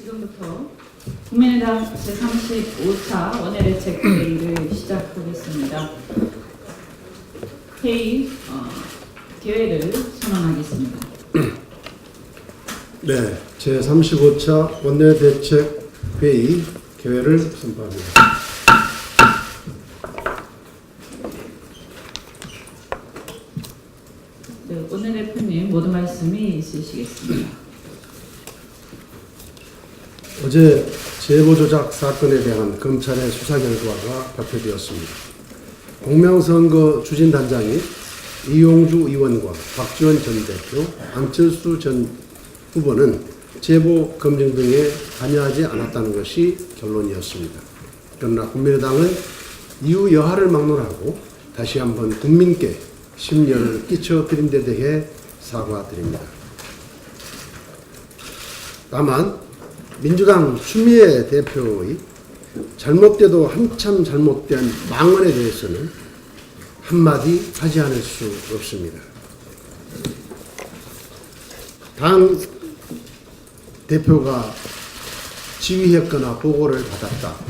지금부터 국민의당 제35차 원내대책회의를 시작하겠습니다. 회의 개회를 선언하겠습니다. 네, 제35차 원내대책회의 개회를 선포합니다. 네, 원내대표님 모든 말씀이 있으시겠습니다. 어제 제보 조작 사건에 대한 검찰의 수사 결과가 발표되었습니다. 공명선거 추진단장인 이용주 의원과 박지원 전 대표, 안철수 전 후보는 제보 검증 등에 관여하지 않았다는 것이 결론이었습니다. 그러나 국민의당은 이후 여하를 막론하고 다시 한번 국민께 심려를 끼쳐드린 데 대해 사과드립니다. 다만 민주당 추미애 대표의 잘못돼도 한참 잘못된 망언에 대해서는 한마디 하지 않을 수 없습니다. 당 대표가 지휘했거나 보고를 받았다는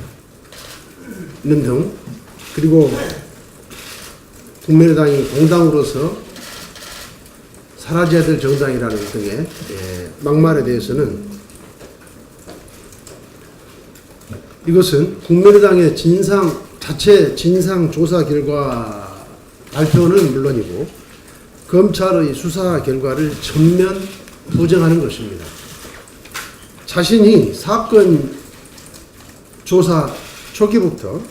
등, 그리고 국민의당이 공당으로서 사라져야 될 정당이라는 등의 막말에 대해서는 이것은 국민의당의 자체 진상조사 결과 발표는 물론이고 검찰의 수사 결과를 전면 부정하는 것입니다. 자신이 사건 조사 초기부터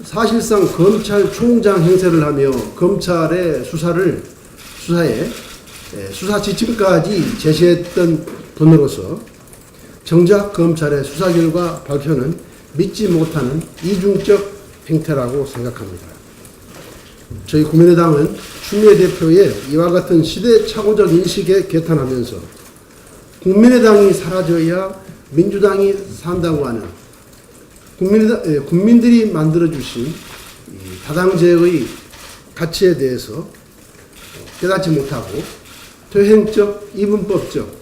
사실상 검찰총장 행세를 하며 검찰의 수사에 수사 지침까지 제시했던 분으로서 정작 검찰의 수사 결과 발표는 믿지 못하는 이중적 행태라고 생각합니다. 저희 국민의당은 추미애 대표의 이와 같은 시대착오적 인식에 개탄하면서 국민의당이 사라져야 민주당이 산다고 하는 국민들이 만들어주신 다당제의 가치에 대해서 깨닫지 못하고 퇴행적, 이분법적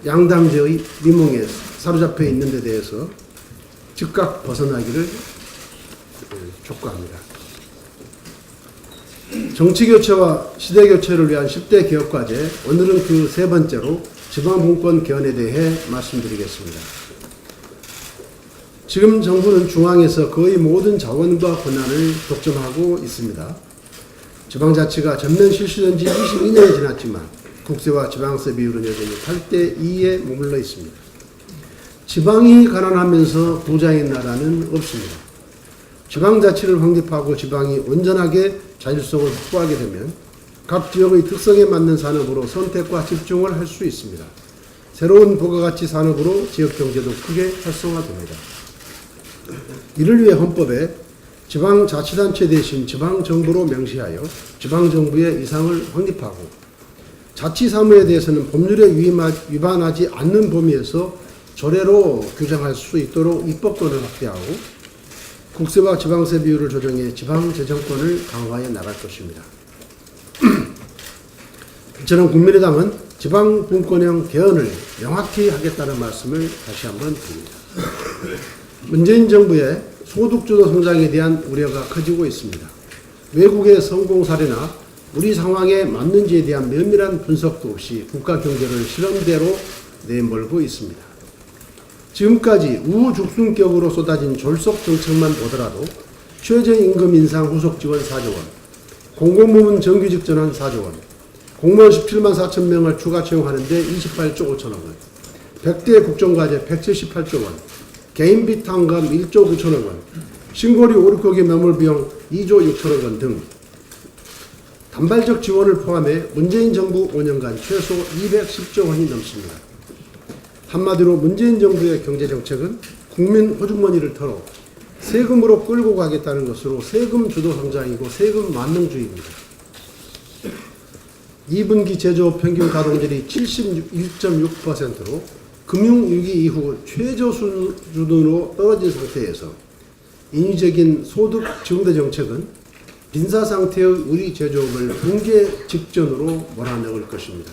양당제의 미몽에 사로잡혀 있는 데 대해서 즉각 벗어나기를 촉구합니다. 정치교체와 시대교체를 위한 10대 개혁과제, 오늘은 그 세 번째로 지방분권 개헌에 대해 말씀드리겠습니다. 지금 정부는 중앙에서 거의 모든 자원과 권한을 독점하고 있습니다. 지방자치가 전면 실시된 지 22년이 지났지만 국세와 지방세 비율은 여전히 8대 2에 머물러 있습니다. 지방이 가난하면서 부자인 나라는 없습니다. 지방자치를 확립하고 지방이 온전하게 자율성을 확보하게 되면 각 지역의 특성에 맞는 산업으로 선택과 집중을 할 수 있습니다. 새로운 부가가치 산업으로 지역경제도 크게 활성화됩니다. 이를 위해 헌법에 지방자치단체 대신 지방정부로 명시하여 지방정부의 이상을 확립하고 자치사무에 대해서는 법률에 위반하지 않는 범위에서 조례로 규정할 수 있도록 입법권을 확대하고 국세와 지방세 비율을 조정해 지방재정권을 강화해 나갈 것입니다. 저는 국민의당은 지방분권형 개헌을 명확히 하겠다는 말씀을 다시 한번 드립니다. 문재인 정부의 소득주도 성장에 대한 우려가 커지고 있습니다. 외국의 성공 사례나 우리 상황에 맞는지에 대한 면밀한 분석도 없이 국가 경제를 실험대로 내몰고 있습니다. 지금까지 우죽순격으로 쏟아진 졸속 정책만 보더라도 최저임금 인상 후속 지원 4조 원, 공공부문 정규직 전환 4조 원, 공무원 17만 4천 명을 추가 채용하는 데 28조 5천억 원, 100대 국정과제 178조 원, 개인비 탕감 1조 9천억 원, 신고리 오륙고기 매몰 비용 2조 6천억 원 등 단발적 지원을 포함해 문재인 정부 5년간 최소 210조 원이 넘습니다. 한마디로 문재인 정부의 경제정책은 국민 호주머니를 털어 세금으로 끌고 가겠다는 것으로 세금 주도 성장이고 세금 만능주의입니다. 2분기 제조업 평균 가동률이 71.6%로 금융위기 이후 최저 수준으로 떨어진 상태에서 인위적인 소득 증대 정책은 빈사 상태의 우리 제조업을 붕괴 직전으로 몰아넣을 것입니다.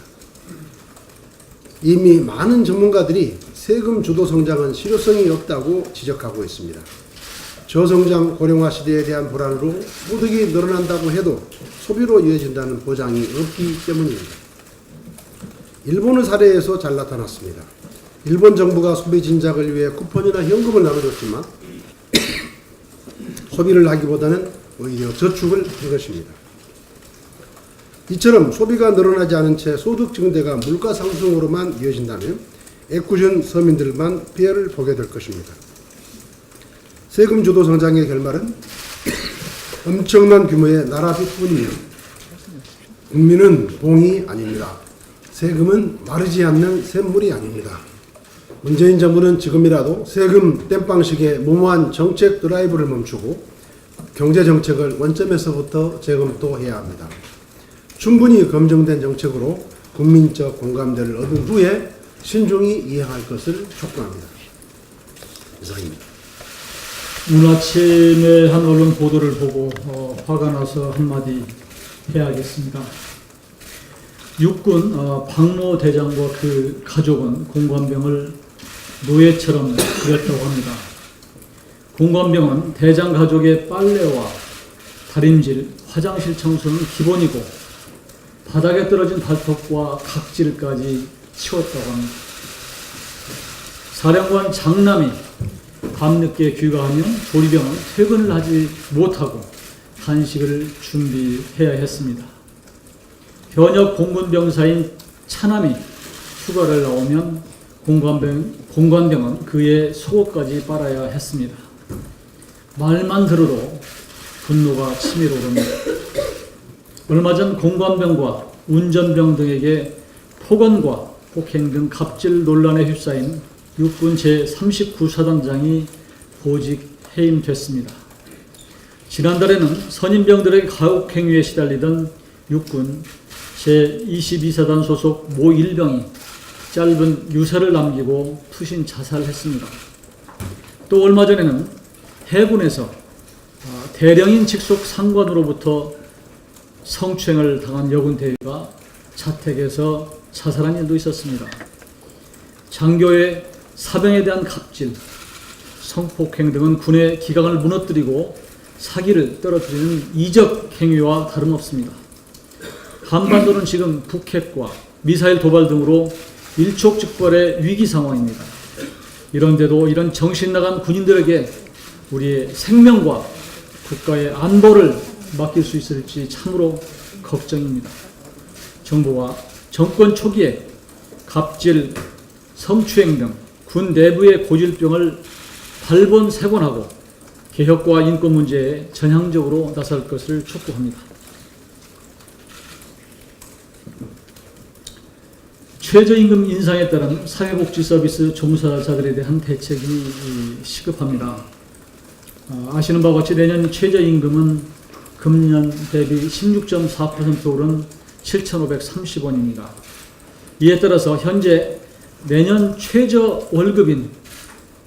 이미 많은 전문가들이 세금 주도 성장은 실효성이 없다고 지적하고 있습니다. 저성장 고령화 시대에 대한 불안으로 소득이 늘어난다고 해도 소비로 이어진다는 보장이 없기 때문입니다. 일본의 사례에서 잘 나타났습니다. 일본 정부가 소비 진작을 위해 쿠폰이나 현금을 나눠줬지만 소비를 하기보다는 오히려 저축을 한 것입니다. 이처럼 소비가 늘어나지 않은 채 소득 증대가 물가 상승으로만 이어진다면 애꿎은 서민들만 피해를 보게 될 것입니다. 세금 주도 성장의 결말은 엄청난 규모의 나라빚뿐이며 국민은 봉이 아닙니다. 세금은 마르지 않는 샘물이 아닙니다. 문재인 정부는 지금이라도 세금 땜빵식의 무모한 정책 드라이브를 멈추고 경제 정책을 원점에서부터 재검토해야 합니다. 충분히 검증된 정책으로 국민적 공감대를 얻은 후에 신중히 이행할 것을 촉구합니다. 이상입니다. 오늘 아침에 한 언론 보도를 보고 화가 나서 한마디 해야겠습니다. 육군 박모 대장과 그 가족은 공관병을 노예처럼 그렸다고 합니다. 공관병은 대장 가족의 빨래와 다림질, 화장실 청소는 기본이고 바닥에 떨어진 발톱과 각질까지 치웠다고 합니다. 사령관 장남이 밤늦게 귀가하면 조리병은 퇴근을 하지 못하고 간식을 준비해야 했습니다. 현역 공군병사인 차남이 휴가를 나오면 공관병은 그의 속옷까지 빨아야 했습니다. 말만 들어도 분노가 치밀어 오릅니다. 얼마 전 공관병과 운전병 등에게 폭언과 폭행 등 갑질 논란에 휩싸인 육군 제39사단장이 보직 해임됐습니다. 지난달에는 선임병들에게 가혹행위에 시달리던 육군 제22사단 소속 모 일병이 짧은 유서를 남기고 투신 자살했습니다. 또 얼마 전에는 해군에서 대령인 직속 상관으로부터 성추행을 당한 여군 대위가 자택에서 자살한 일도 있었습니다. 장교의 사병에 대한 갑질, 성폭행 등은 군의 기강을 무너뜨리고 사기를 떨어뜨리는 이적 행위와 다름없습니다. 한반도는 지금 북핵과 미사일 도발 등으로 일촉즉발의 위기 상황입니다. 이런데도 이런 정신 나간 군인들에게 우리의 생명과 국가의 안보를 맡길 수 있을지 참으로 걱정입니다. 정부와 정권 초기에 갑질, 성추행 등 군 내부의 고질병을 발본색원하고 개혁과 인권 문제에 전향적으로 나설 것을 촉구합니다. 최저임금 인상에 따른 사회복지 서비스 종사자들에 대한 대책이 시급합니다. 아시는 바와 같이 내년 최저임금은 금년 대비 16.4% 오른 7,530원입니다. 이에 따라서 현재 내년 최저 월급인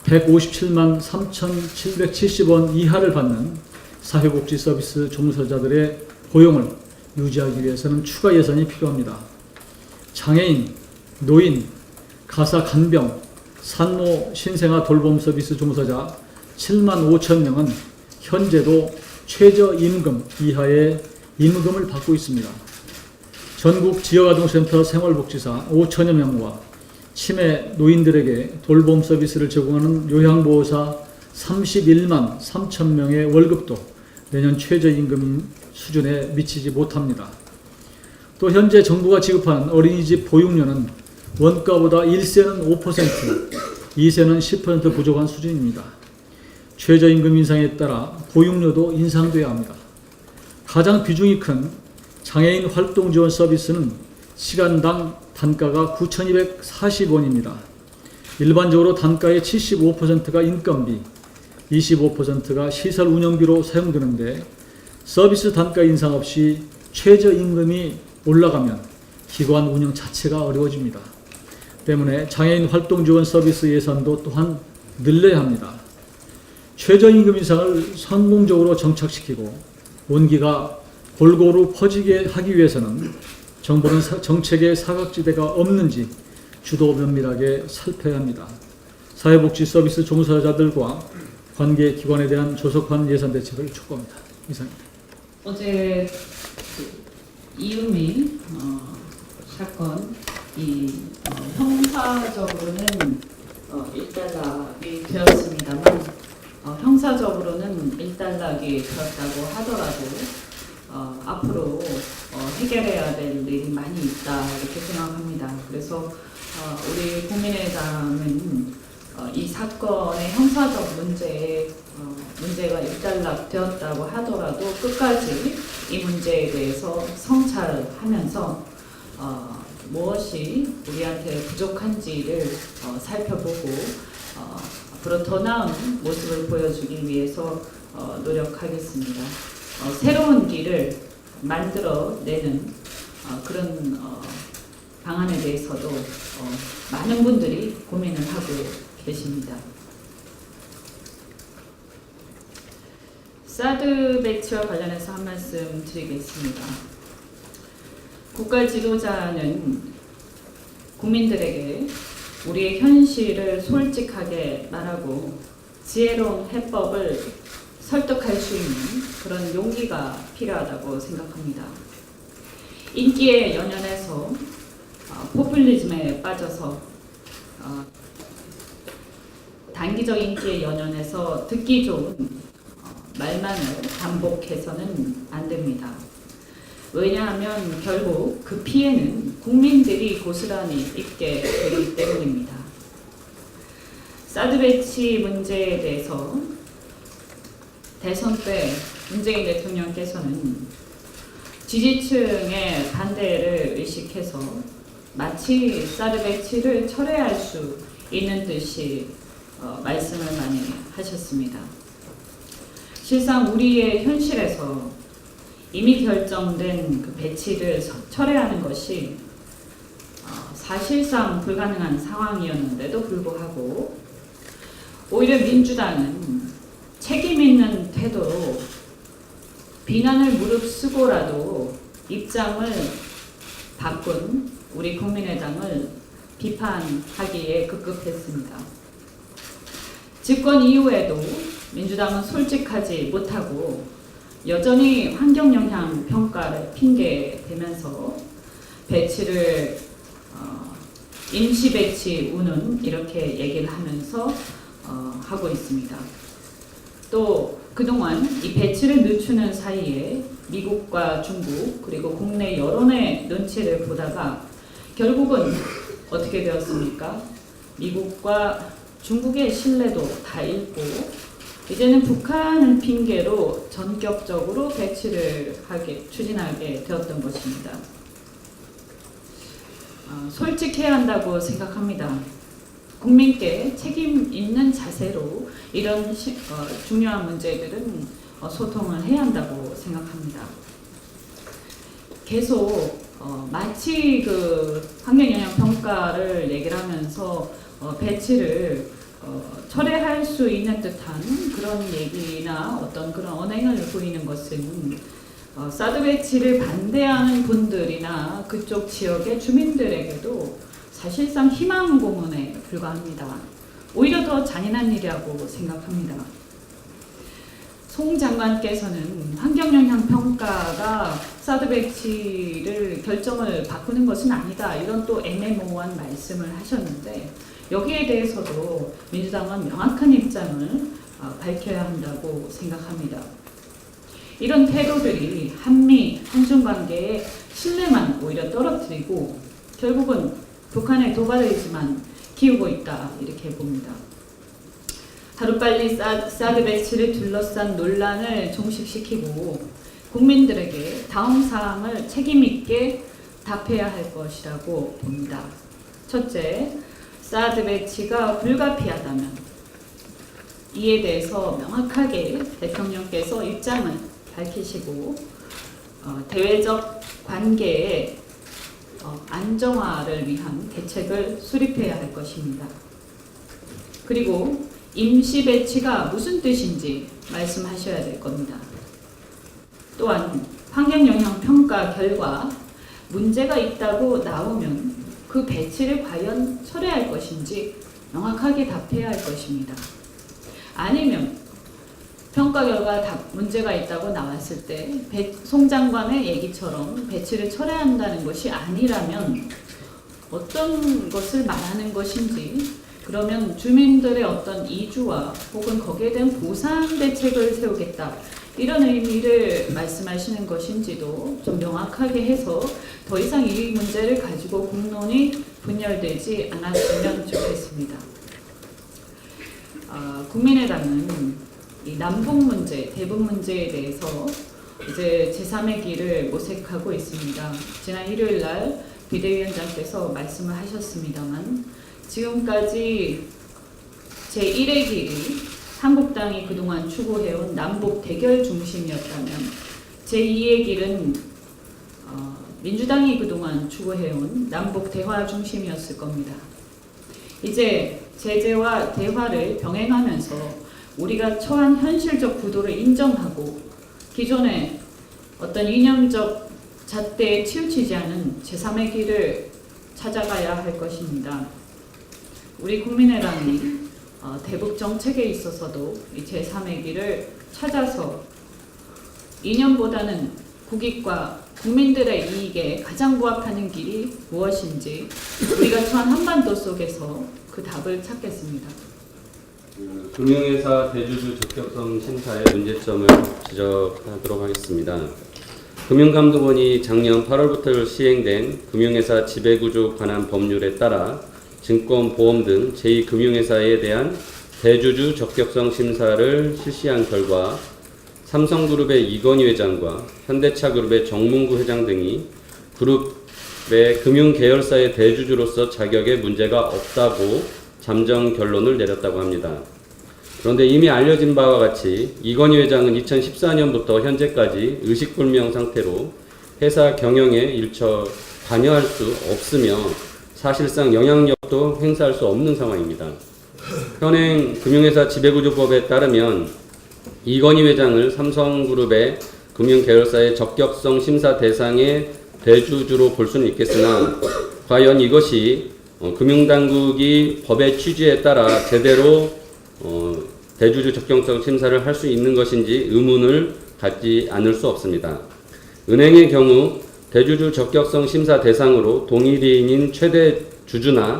157만 3,770원 이하를 받는 사회복지 서비스 종사자들의 고용을 유지하기 위해서는 추가 예산이 필요합니다. 장애인, 노인, 가사 간병, 산모 신생아 돌봄 서비스 종사자 7만 5천 명은 현재도 최저임금 이하의 임금을 받고 있습니다. 전국 지역아동센터 생활복지사 5천여 명과 치매 노인들에게 돌봄 서비스를 제공하는 요양보호사 31만 3천 명의 월급도 내년 최저임금 수준에 미치지 못합니다. 또 현재 정부가 지급하는 어린이집 보육료는 원가보다 1세는 5%, 2세는 10% 부족한 수준입니다. 최저임금 인상에 따라 보육료도 인상돼야 합니다. 가장 비중이 큰 장애인 활동 지원 서비스는 시간당 단가가 9,240원입니다. 일반적으로 단가의 75%가 인건비, 25%가 시설 운영비로 사용되는데 서비스 단가 인상 없이 최저임금이 올라가면 기관 운영 자체가 어려워집니다. 때문에 장애인 활동 지원 서비스 예산도 또한 늘려야 합니다. 최저임금 인상을 성공적으로 정착시키고 온기가 골고루 퍼지게 하기 위해서는 정부는 정책의 사각지대가 없는지 주도 면밀하게 살펴야 합니다. 사회복지 서비스 종사자들과 관계기관에 대한 조속한 예산 대책을 촉구합니다. 이상입니다. 어제 그 이유미 사건 형사적으로는 1달러이 되었습니다만 형사적으로는 1달러이 되었다고 하더라도 앞으로 해결해야 될 일이 많이 있다 이렇게 생각합니다. 그래서 우리 국민의당은 이 사건의 형사적 문제가 일단락되었다고 하더라도 끝까지 이 문제에 대해서 성찰하면서 무엇이 우리한테 부족한지를 살펴보고 앞으로 더 나은 모습을 보여주기 위해서 노력하겠습니다. 새로운 길을 만들어내는 그런 방안에 대해서도 많은 분들이 고민을 하고 계십니다. 사드 배치와 관련해서 한 말씀 드리겠습니다. 국가 지도자는 국민들에게 우리의 현실을 솔직하게 말하고 지혜로운 해법을 설득할 수 있는 그런 용기가 필요하다고 생각합니다. 인기에 연연해서 포퓰리즘에 빠져서 단기적 인기에 연연해서 듣기 좋은 말만을 반복해서는 안 됩니다. 왜냐하면 결국 그 피해는 국민들이 고스란히 입게 되기 때문입니다. 사드 배치 문제에 대해서 대선 때 문재인 대통령께서는 지지층의 반대를 의식해서 마치 사드 배치를 철회할 수 있는 듯이 말씀을 많이 하셨습니다. 실상 우리의 현실에서 이미 결정된 그 배치를 철회하는 것이 사실상 불가능한 상황이었는데도 불구하고 오히려 민주당은 책임 있는 태도로 비난을 무릅쓰고라도 입장을 바꾼 우리 국민의당을 비판하기에 급급했습니다. 집권 이후에도 민주당은 솔직하지 못하고 여전히 환경영향 평가를 핑계대면서 배치를 임시 배치 우는 이렇게 얘기를 하면서 하고 있습니다. 또 그동안 이 배치를 늦추는 사이에 미국과 중국 그리고 국내 여론의 눈치를 보다가 결국은 어떻게 되었습니까? 미국과 중국의 신뢰도 다 잃고 이제는 북한을 핑계로 전격적으로 배치를 추진하게 되었던 것입니다. 솔직해야 한다고 생각합니다. 국민께 책임 있는 자세로 이런 중요한 문제들은 소통을 해야 한다고 생각합니다. 계속 마치 그 환경영향 평가를 얘기를 하면서 배치를 철회할 수 있는 듯한 그런 얘기나 어떤 그런 언행을 보이는 것은 사드 배치를 반대하는 분들이나 그쪽 지역의 주민들에게도 사실상 희망 고문에 불과합니다. 오히려 더 잔인한 일이라고 생각합니다. 송 장관께서는 환경영향 평가가 사드 배치를 결정을 바꾸는 것은 아니다. 이런 또 애매모호한 말씀을 하셨는데 여기에 대해서도 민주당은 명확한 입장을 밝혀야 한다고 생각합니다. 이런 태도들이 한미, 한중 관계의 신뢰만 오히려 떨어뜨리고 결국은 북한의 도발의지만 키우고 있다 이렇게 봅니다. 하루빨리 사드 배치를 둘러싼 논란을 종식시키고 국민들에게 다음 사항을 책임있게 답해야 할 것이라고 봅니다. 첫째, 사드 배치가 불가피하다면 이에 대해서 명확하게 대통령께서 입장을 밝히시고 대외적 관계의 안정화를 위한 대책을 수립해야 할 것입니다. 그리고 임시 배치가 무슨 뜻인지 말씀하셔야 될 겁니다. 또한 환경영향 평가 결과 문제가 있다고 나오면 그 배치를 과연 철회할 것인지 명확하게 답해야 할 것입니다. 아니면 평가 결과 문제가 있다고 나왔을 때 송 장관의 얘기처럼 배치를 철회한다는 것이 아니라면 어떤 것을 말하는 것인지, 그러면 주민들의 어떤 이주와 혹은 거기에 대한 보상 대책을 세우겠다, 이런 의미를 말씀하시는 것인지도 좀 명확하게 해서 더 이상 이 문제를 가지고 공론이 분열되지 않았으면 좋겠습니다. 국민의당은 이 남북 문제, 대북 문제에 대해서 이제 제3의 길을 모색하고 있습니다. 지난 일요일 날 비대위원장께서 말씀을 하셨습니다만, 지금까지 제1의 길이 한국당이 그동안 추구해온 남북 대결 중심이었다면, 제2의 길은 민주당이 그동안 추구해온 남북 대화 중심이었을 겁니다. 이제 제재와 대화를 병행하면서 우리가 처한 현실적 구도를 인정하고 기존의 어떤 이념적 잣대에 치우치지 않은 제3의 길을 찾아가야 할 것입니다. 우리 국민의당이 대북 정책에 있어서도 이 제3의 길을 찾아서 이념보다는 국익과 국민들의 이익에 가장 부합하는 길이 무엇인지 우리가 처한 한반도 속에서 그 답을 찾겠습니다. 금융회사 대주주 적격성 심사의 문제점을 지적하도록 하겠습니다. 금융감독원이 작년 8월부터 시행된 금융회사 지배구조 관한 법률에 따라 증권보험 등 제2금융회사에 대한 대주주 적격성 심사를 실시한 결과 삼성그룹의 이건희 회장과 현대차그룹의 정문구 회장 등이 그룹의 금융계열사의 대주주로서 자격에 문제가 없다고 잠정 결론을 내렸다고 합니다. 그런데 이미 알려진 바와 같이 이건희 회장은 2014년부터 현재까지 의식불명 상태로 회사 경영에 일처 관여할 수 없으며 사실상 영향력도 행사할 수 없는 상황입니다. 현행 금융회사 지배구조법에 따르면 이건희 회장을 삼성그룹의 금융계열사의 적격성 심사 대상의 대주주로 볼 수는 있겠으나 과연 이것이 금융당국이 법의 취지에 따라 제대로 대주주 적격성 심사를 할 수 있는 것인지 의문을 갖지 않을 수 없습니다. 은행의 경우 대주주 적격성 심사 대상으로 동일인인 최대 주주나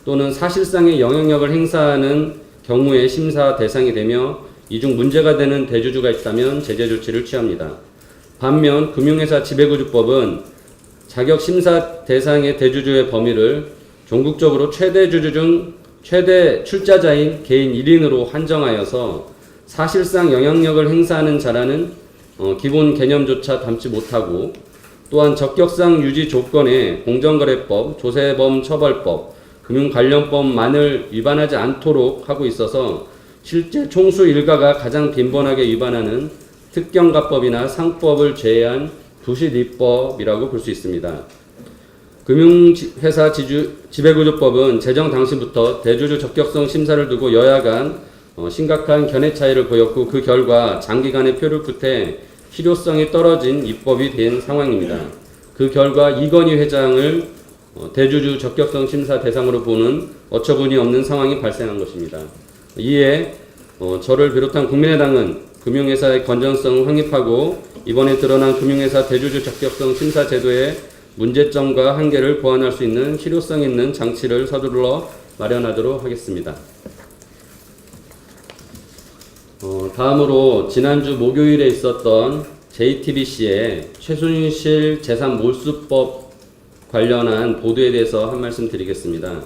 또는 사실상의 영향력을 행사하는 경우에 심사 대상이 되며 이 중 문제가 되는 대주주가 있다면 제재 조치를 취합니다. 반면 금융회사 지배구조법은 자격 심사 대상의 대주주의 범위를 전국적으로 최대 주주 중 최대 출자자인 개인 1인으로 한정하여서 사실상 영향력을 행사하는 자라는 기본 개념조차 담지 못하고, 또한 적격상 유지 조건에 공정거래법, 조세범처벌법, 금융관련법만을 위반하지 않도록 하고 있어서 실제 총수 일가가 가장 빈번하게 위반하는 특경가법이나 상법을 제외한 부실입법이라고 볼 수 있습니다. 금융회사 지배구조법은 제정 당시부터 대주주 적격성 심사를 두고 여야 간 심각한 견해 차이를 보였고, 그 결과 장기간의 표를 끝에 실효성이 떨어진 입법이 된 상황입니다. 그 결과 이건희 회장을 대주주 적격성 심사 대상으로 보는 어처구니 없는 상황이 발생한 것입니다. 이에 저를 비롯한 국민의당은 금융회사의 건전성을 확립하고 이번에 드러난 금융회사 대주주 적격성 심사 제도의 문제점과 한계를 보완할 수 있는 실효성 있는 장치를 서둘러 마련하도록 하겠습니다. 다음으로 지난주 목요일에 있었던 JTBC의 최순실 재산 몰수법 관련한 보도에 대해서 한 말씀 드리겠습니다.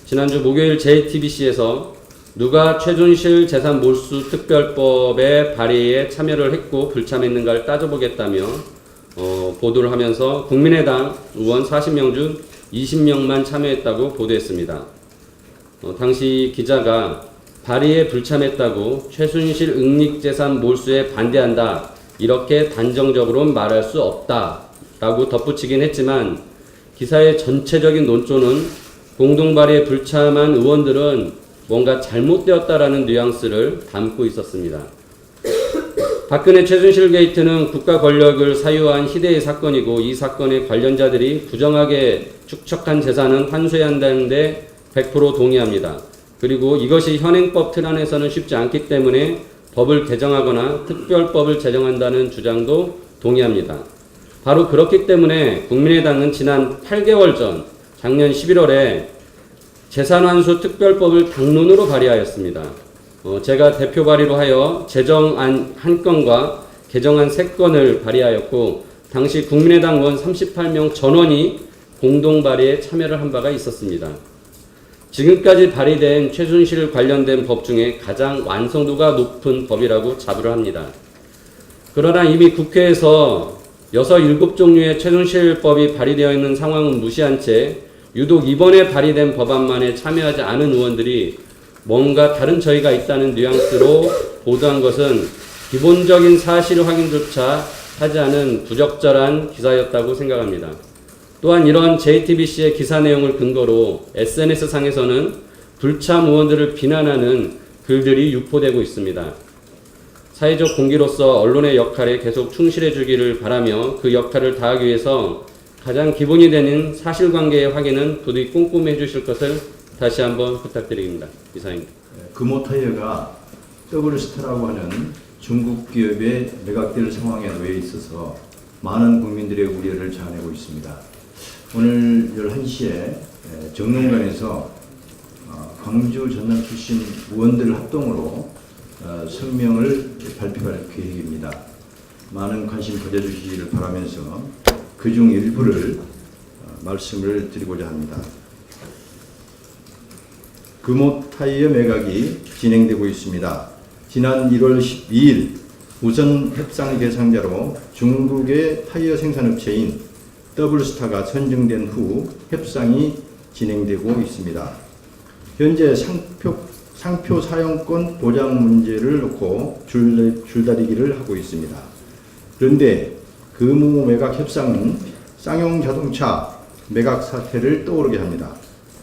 지난주 목요일 JTBC에서 누가 최순실 재산 몰수 특별법의 발의에 참여를 했고 불참했는가를 따져보겠다며 보도를 하면서 국민의당 의원 40명 중 20명만 참여했다고 보도했습니다. 당시 기자가 발의에 불참했다고 최순실 응닉재산 몰수에 반대한다, 이렇게 단정적으로 말할 수 없다 라고 덧붙이긴 했지만 기사의 전체적인 논조는 공동발의에 불참한 의원들은 뭔가 잘못되었다라는 뉘앙스를 담고 있었습니다. 박근혜 최순실 게이트는 국가 권력을 사유한 희대의 사건이고, 이 사건의 관련자들이 부정하게 축적한 재산은 환수해야 한다는데 100% 동의합니다. 그리고 이것이 현행법 틀 안에서는 쉽지 않기 때문에 법을 개정하거나 특별법을 제정한다는 주장도 동의합니다. 바로 그렇기 때문에 국민의당은 지난 8개월 전 작년 11월에 재산환수 특별법을 당론으로 발의하였습니다. 제가 대표 발의로 하여 제정안 1건과 개정안 3건을 발의하였고 당시 국민의당 의원 38명 전원이 공동 발의에 참여를 한 바가 있었습니다. 지금까지 발의된 최순실 관련된 법 중에 가장 완성도가 높은 법이라고 자부를 합니다. 그러나 이미 국회에서 6, 7종류의 최순실법이 발의되어 있는 상황은 무시한 채 유독 이번에 발의된 법안만에 참여하지 않은 의원들이 뭔가 다른 저희가 있다는 뉘앙스로 보도한 것은 기본적인 사실 확인조차 하지 않은 부적절한 기사였다고 생각합니다. 또한 이런 JTBC의 기사 내용을 근거로 SNS상에서는 불참 의원들을 비난하는 글들이 유포되고 있습니다. 사회적 공기로서 언론의 역할에 계속 충실해 주기를 바라며 그 역할을 다하기 위해서 가장 기본이 되는 사실관계의 확인은 부디 꼼꼼히 해주실 것을 다시 한번 부탁드립니다. 이상입니다. 금호타이어가 더블스타라고 하는 중국 기업의 매각될 상황에 놓여 있어서 많은 국민들의 우려를 자아내고 있습니다. 오늘 11시에 정론관에서 광주 전남 출신 의원들 합동으로 성명을 발표할 계획입니다. 많은 관심 가져주시기를 바라면서 그중 일부를 말씀을 드리고자 합니다. 금호타이어 매각이 진행되고 있습니다. 지난 1월 12일 우선 협상 대상자로 중국의 타이어 생산업체인 더블스타가 선정된 후 협상이 진행되고 있습니다. 현재 상표 사용권 보장 문제를 놓고 줄다리기를 하고 있습니다. 그런데 금호 매각 협상은 쌍용 자동차 매각 사태를 떠오르게 합니다.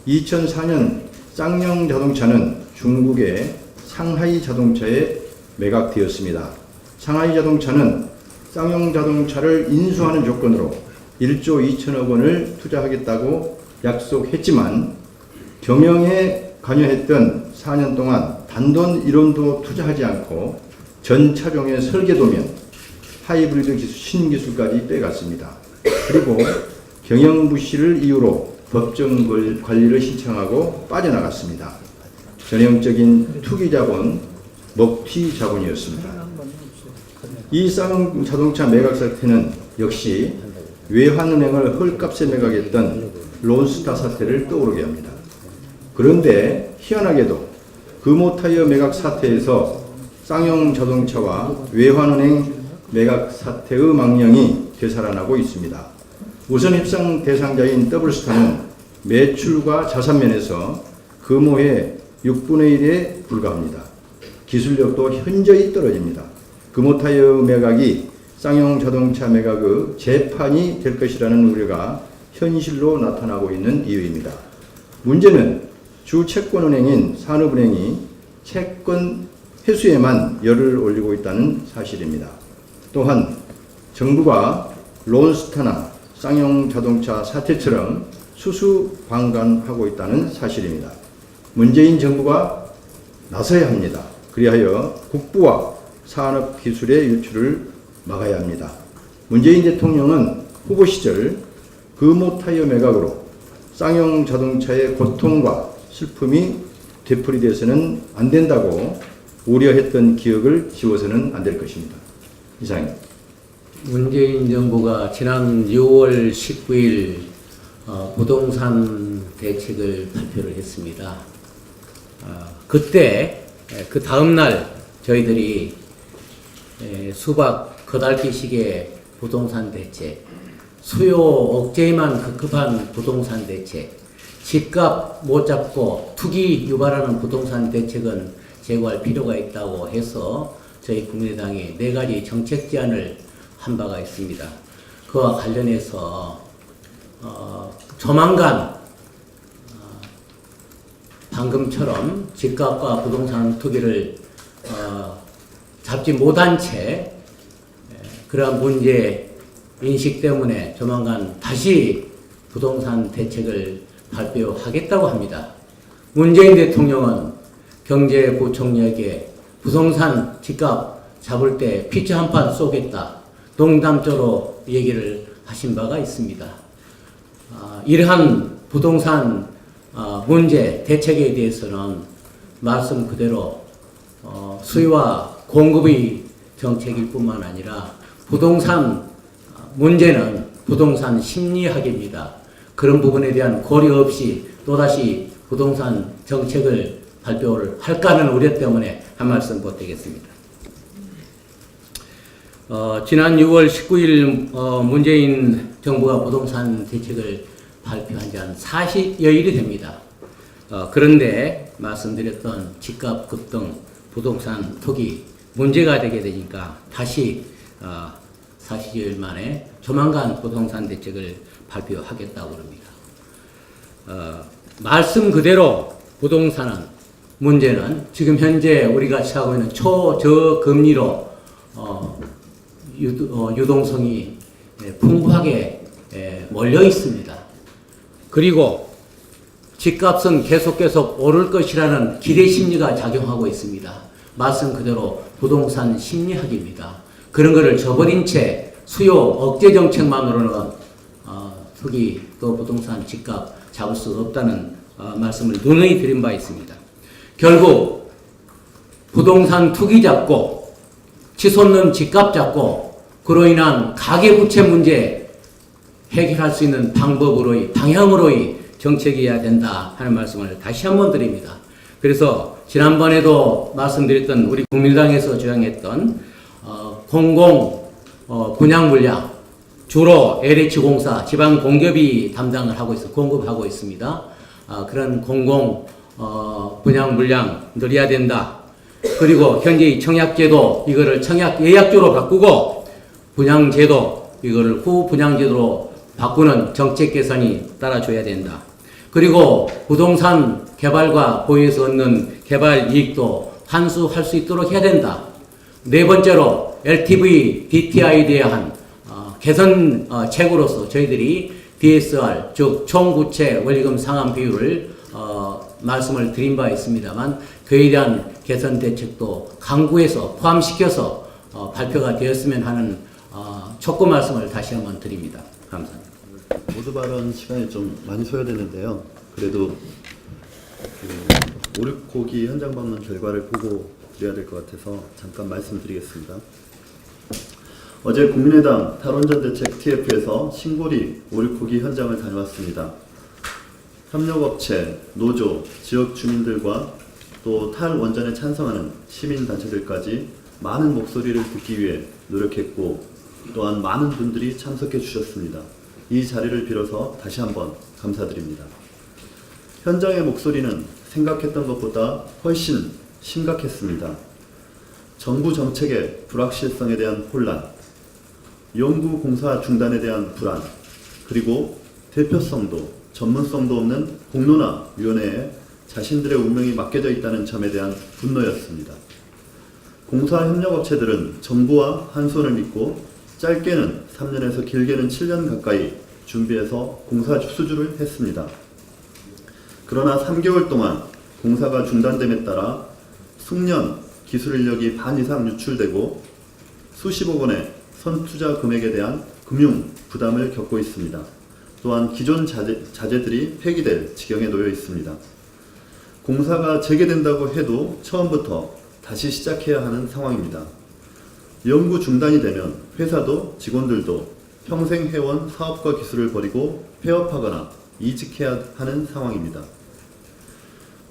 2004년 쌍용 자동차는 중국의 상하이 자동차에 매각되었습니다. 상하이 자동차는 쌍용 자동차를 인수하는 조건으로 1조 2천억 원을 투자하겠다고 약속했지만 경영에 관여했던 4년 동안 단돈 1원도 투자하지 않고 전 차종의 설계도면 하이브리드 신기술까지 빼갔습니다. 그리고 경영 부실을 이유로 법정 관리를 신청하고 빠져나갔습니다. 전형적인 투기 자본, 먹튀 자본이었습니다. 이 쌍용 자동차 매각 사태는 역시 외환은행을 헐값에 매각했던 론스타 사태를 떠오르게 합니다. 그런데 희한하게도 금호타이어 매각 사태에서 쌍용 자동차와 외환은행 매각 사태의 망령이 되살아나고 있습니다. 우선 협상 대상자인 더블스타는 매출과 자산면에서 금호의 6분의 1에 불과합니다. 기술력도 현저히 떨어집니다. 금호타이어 매각이 쌍용 자동차 매각의 재판이 될 것이라는 우려가 현실로 나타나고 있는 이유입니다. 문제는 주 채권은행인 산업은행이 채권 회수에만 열을 올리고 있다는 사실입니다. 또한 정부가 론스타나 쌍용 자동차 사태처럼 수수방관하고 있다는 사실입니다. 문재인 정부가 나서야 합니다. 그리하여 국부와 산업기술의 유출을 막아야 합니다. 문재인 대통령은 후보 시절 금호타이어 매각으로 쌍용 자동차의 고통과 슬픔이 되풀이돼서는 안 된다고 우려했던 기억을 지워서는 안 될 것입니다. 이상입니다. 문재인 정부가 지난 6월 19일 부동산 대책을 발표를 했습니다. 그때 그 다음날 저희들이 수박 거달기식의 부동산 대책, 수요 억제에만 급급한 부동산 대책, 집값 못 잡고 투기 유발하는 부동산 대책은 제고할 필요가 있다고 해서 저희 국민의당이 4가지 정책 제안을 한 바가 있습니다. 그와 관련해서 조만간 방금처럼 집값과 부동산 투기를 잡지 못한 채 그러한 문제 인식 때문에 조만간 다시 부동산 대책을 발표하겠다고 합니다. 문재인 대통령은 경제부총리에게 부동산 집값 잡을 때 피자 한 판 쏘겠다 농담조로 얘기를 하신 바가 있습니다. 이러한 부동산 문제 대책에 대해서는 말씀 그대로 수요와 공급의 정책일 뿐만 아니라 부동산 문제는 부동산 심리학입니다. 그런 부분에 대한 고려 없이 또다시 부동산 정책을 발표를 할까 하는 우려 때문에 한 말씀 보태겠습니다. 지난 6월 19일 문재인 정부가 부동산 대책을 발표한 지 한 40여일이 됩니다. 그런데 말씀드렸던 집값 급등, 부동산 투기 문제가 되게 되니까 다시 40여일 만에 조만간 부동산 대책을 발표하겠다고 합니다. 말씀 그대로 부동산은 문제는 지금 현재 우리가 취하고 있는 초저금리로 유동성이 풍부하게 몰려 있습니다. 그리고 집값은 계속 오를 것이라는 기대 심리가 작용하고 있습니다. 말씀 그대로 부동산 심리학입니다. 그런 것을 저버린 채 수요 억제 정책만으로는 투기 또 부동산 집값 잡을 수 없다는 말씀을 누누이 드린 바 있습니다. 결국 부동산 투기 잡고 치솟는 집값 잡고 그로 인한 가계부채 문제 해결할 수 있는 방법으로의 방향으로의 정책이어야 된다 하는 말씀을 다시 한번 드립니다. 그래서 지난번에도 말씀드렸던 우리 국민당에서 주장했던 공공 분양 물량 주로 LH공사 지방공급이 담당을 하고 공급하고 있습니다. 그런 공공 분양 물량 늘려야 된다. 그리고 현재 청약제도 이거를 청약 예약제로 바꾸고 분양제도 이거를 후분양제도로 바꾸는 정책 개선이 따라줘야 된다. 그리고 부동산 개발과 보유에서 얻는 개발 이익도 환수할 수 있도록 해야 된다. 네 번째로 LTV, DTI에 대한 개선 책으로서 저희들이 DSR, 즉 총부채 원리금 상환 비율을 말씀을 드린 바 있습니다만 그에 대한 개선 대책도 강구해서 포함시켜서 발표가 되었으면 하는 촉구 말씀을 다시 한번 드립니다. 감사합니다. 모두 발언 시간이 좀 많이 소요되는데요. 그래도 오륙고기 현장 방문 결과를 보고 드려야 될 것 같아서 잠깐 말씀드리겠습니다. 어제 국민의당 탈원전대책 TF에서 신고리 오륙고기 현장을 다녀왔습니다. 협력업체, 노조, 지역 주민들과 또 탈원전에 찬성하는 시민단체들까지 많은 목소리를 듣기 위해 노력했고 또한 많은 분들이 참석해 주셨습니다. 이 자리를 빌어서 다시 한번 감사드립니다. 현장의 목소리는 생각했던 것보다 훨씬 심각했습니다. 정부 정책의 불확실성에 대한 혼란, 연구 공사 중단에 대한 불안, 그리고 대표성도 전문성도 없는 공론화위원회에 자신들의 운명이 맡겨져 있다는 점에 대한 분노였습니다. 공사 협력업체들은 정부와 한 손을 믿고 짧게는 3년에서 길게는 7년 가까이 준비해서 공사 수주를 했습니다. 그러나 3개월 동안 공사가 중단됨에 따라 숙련 기술 인력이 반 이상 유출되고 수십억 원의 선투자 금액에 대한 금융 부담을 겪고 있습니다. 또한 기존 자재들이 폐기될 지경에 놓여 있습니다. 공사가 재개된다고 해도 처음부터 다시 시작해야 하는 상황입니다. 연구 중단이 되면 회사도 직원들도 평생 해온 사업과 기술을 버리고 폐업하거나 이직해야 하는 상황입니다.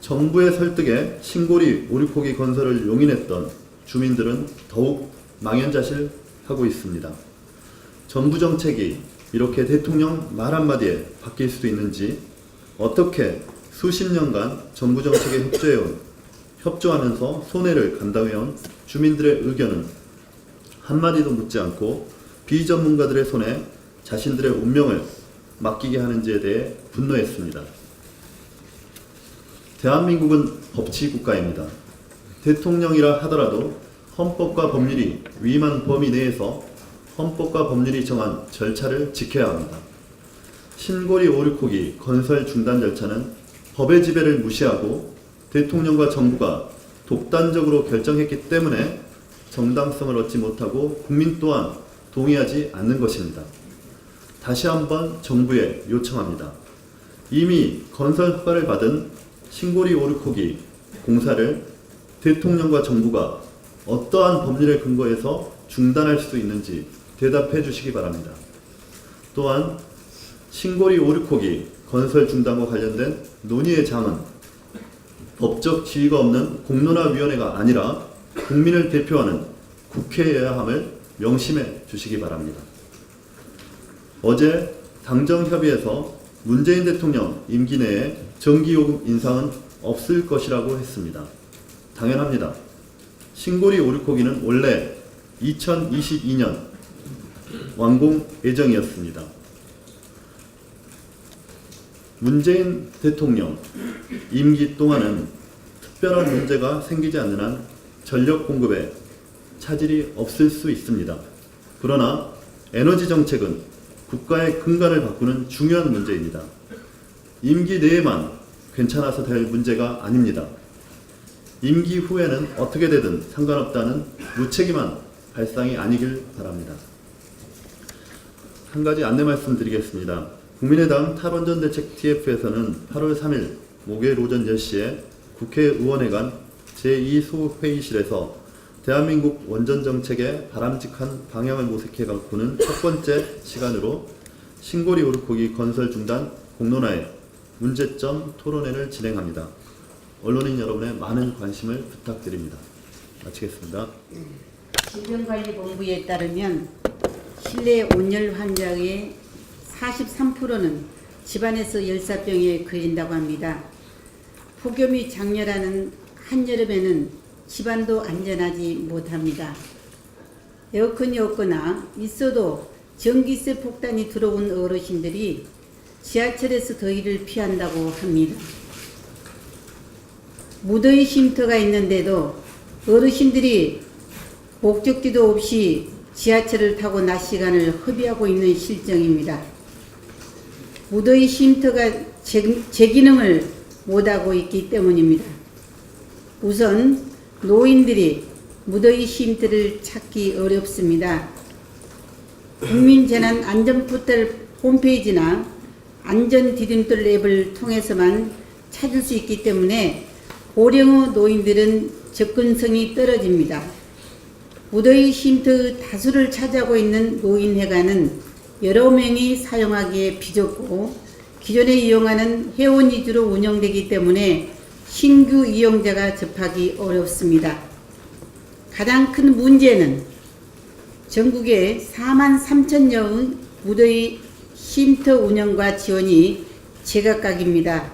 정부의 설득에 신고리 오륙고기 건설을 용인했던 주민들은 더욱 망연자실하고 있습니다. 정부 정책이 이렇게 대통령 말 한마디에 바뀔 수도 있는지, 어떻게 수십 년간 정부 정책에 협조하면서 손해를 감당해온 주민들의 의견은 한마디도 묻지 않고 비전문가들의 손에 자신들의 운명을 맡기게 하는지에 대해 분노했습니다. 대한민국은 법치국가입니다. 대통령이라 하더라도 헌법과 법률이 위임한 범위 내에서 헌법과 법률이 정한 절차를 지켜야 합니다. 신고리 오륙고기 건설 중단 절차는 법의 지배를 무시하고 대통령과 정부가 독단적으로 결정했기 때문에 정당성을 얻지 못하고 국민 또한 동의하지 않는 것입니다. 다시 한번 정부에 요청합니다. 이미 건설 허가를 받은 신고리 오르코기 공사를 대통령과 정부가 어떠한 법률에 근거해서 중단할 수 있는지 대답해 주시기 바랍니다. 또한 신고리 오르코기 건설 중단과 관련된 논의의 장은 법적 지위가 없는 공론화위원회가 아니라 국민을 대표하는 국회여야 함을 명심해 주시기 바랍니다. 어제 당정협의에서 문재인 대통령 임기 내에 전기요금 인상은 없을 것이라고 했습니다. 당연합니다. 신고리 오르코기는 원래 2022년 완공 예정이었습니다. 문재인 대통령 임기 동안은 특별한 문제가 생기지 않는 한 전력 공급에 차질이 없을 수 있습니다. 그러나 에너지 정책은 국가의 근간을 바꾸는 중요한 문제입니다. 임기 내에만 괜찮아서 될 문제가 아닙니다. 임기 후에는 어떻게 되든 상관없다는 무책임한 발상이 아니길 바랍니다. 한 가지 안내 말씀드리겠습니다. 국민의당 탈원전대책 TF에서는 8월 3일 목요일 오전 10시에 국회의원회관 제2소회의실에서 대한민국 원전정책의 바람직한 방향을 모색해 가꾸는 첫 번째 시간으로 신고리 오르코기 건설 중단 공론화의 문제점 토론회를 진행합니다. 언론인 여러분의 많은 관심을 부탁드립니다. 마치겠습니다. 질병관리본부에 따르면 실내 온열 환자의 43%는 집안에서 열사병에 걸린다고 합니다. 폭염 및 장렬하는 한여름에는 집안도 안전하지 못합니다. 에어컨이 없거나 있어도 전기세 폭탄이 들어온 어르신들이 지하철에서 더위를 피한다고 합니다. 무더위 쉼터가 있는데도 어르신들이 목적지도 없이 지하철을 타고 낮 시간을 허비하고 있는 실정입니다. 무더위 쉼터가 제 기능을 못하고 있기 때문입니다. 우선 노인들이 무더위 쉼터를 찾기 어렵습니다. 국민재난안전포털 홈페이지나 안전디딤돌 앱을 통해서만 찾을 수 있기 때문에 고령의 노인들은 접근성이 떨어집니다. 무더위 쉼터 다수를 차지하고 있는 노인회관은 여러 명이 사용하기에 비좁고 기존에 이용하는 회원 위주로 운영되기 때문에 신규 이용자가 접하기 어렵습니다. 가장 큰 문제는 전국에 43,000여의 무더위 쉼터 운영과 지원이 제각각입니다.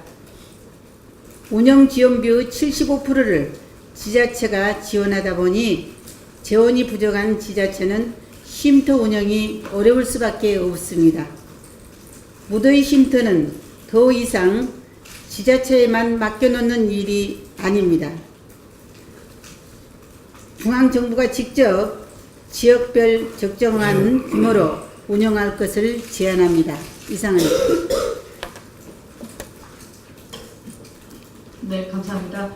운영 지원비의 75%를 지자체가 지원하다 보니 재원이 부족한 지자체는 쉼터 운영이 어려울 수밖에 없습니다. 무더위 쉼터는 더 이상 지자체에만 맡겨놓는 일이 아닙니다. 중앙정부가 직접 지역별 적정한 규모로 운영할 것을 제안합니다. 이상입니다. 네, 감사합니다.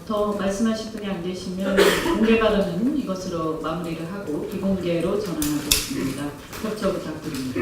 더 말씀하실 분이 안 계시면 공개 발언은 이것으로 마무리를 하고 비공개로 전환하겠습니다. 협조 부탁드립니다.